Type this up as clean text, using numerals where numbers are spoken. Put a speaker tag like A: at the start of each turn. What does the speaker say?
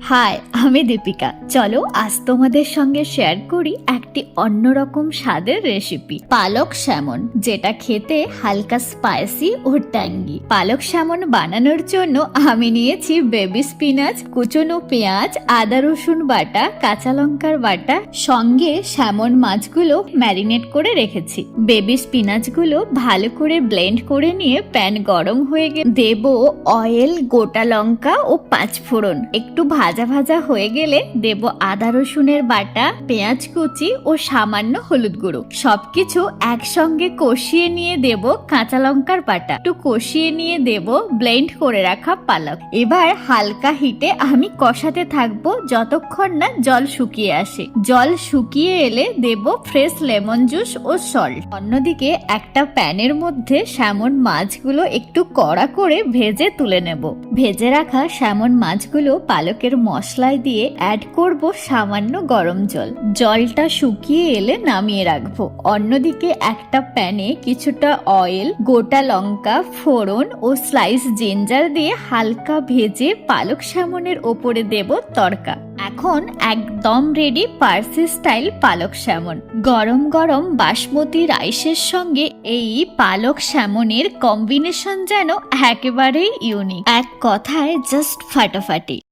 A: High, আমি দীপিকা। চলো আজ তোমাদের সঙ্গে শেয়ার করি একটি অন্যরকম স্বাদের রেসিপি, পালক স্যামন, যেটা খেতে হালকা স্পাইসি ও ট্যাঙ্গি। পালক স্যামন বানানোর জন্য আমি নিয়েছি বেবি স্পিনাচ, কুচনো পেঁয়াজ, আদা রসুন বাটা, কাঁচা লঙ্কার বাটা, সঙ্গে স্যামন মাছগুলো ম্যারিনেট করে রেখেছি। বেবি স্পিনাচগুলো ভালো করে ব্লেন্ড করে নিয়ে প্যান গরম হয়ে গেলে দেব অয়েল, গোটা লঙ্কা ও পাঁচফোড়ন। একটু ভাজা ভাজা হয়ে গেলে দেব আদা রসুনের বাটা, পেঁয়াজ কুচি ও সামান্য হলুদ গুঁড়ো। সবকিছু একসঙ্গে কষিয়ে নিয়ে দেব কাঁচা লঙ্কার বাটা। একটু কষিয়ে নিয়ে দেব ব্লেন্ড করে রাখা পালক। এবার হালকা হিটে আমি কষাতে থাকবো যতক্ষণ না জল শুকিয়ে আসে। জল শুকিয়ে এলে দেব ফ্রেশ লেমন জুস ও সল্ট। অন্যদিকে একটা প্যানের মধ্যে স্যামন মাছগুলো একটু কড়া করে ভেজে তুলে নেব। ভেজে রাখা স্যামন মাছগুলো পালকের মশলায় দিয়ে অ্যাড করব সামান্য গরম জল। জলটা শুকিয়ে এলে নামিয়ে রাখবো। অন্যদিকে একটা প্যানে কিছুটা অয়েল, গোটা লঙ্কা, ফোড়ন ও স্লাইস জিঞ্জার দিয়ে হালকা ভেজে পালক স্যামনের ওপরে দেব তড়কা। এখন একদম রেডি পার্সি স্টাইল পালক স্যামন। গরম গরম বাসমতি রাইসের সঙ্গে এই পালক স্যামনের কম্বিনেশন যেন একেবারেই ইউনিক। এক কথায় জাস্ট ফাটাফাটি।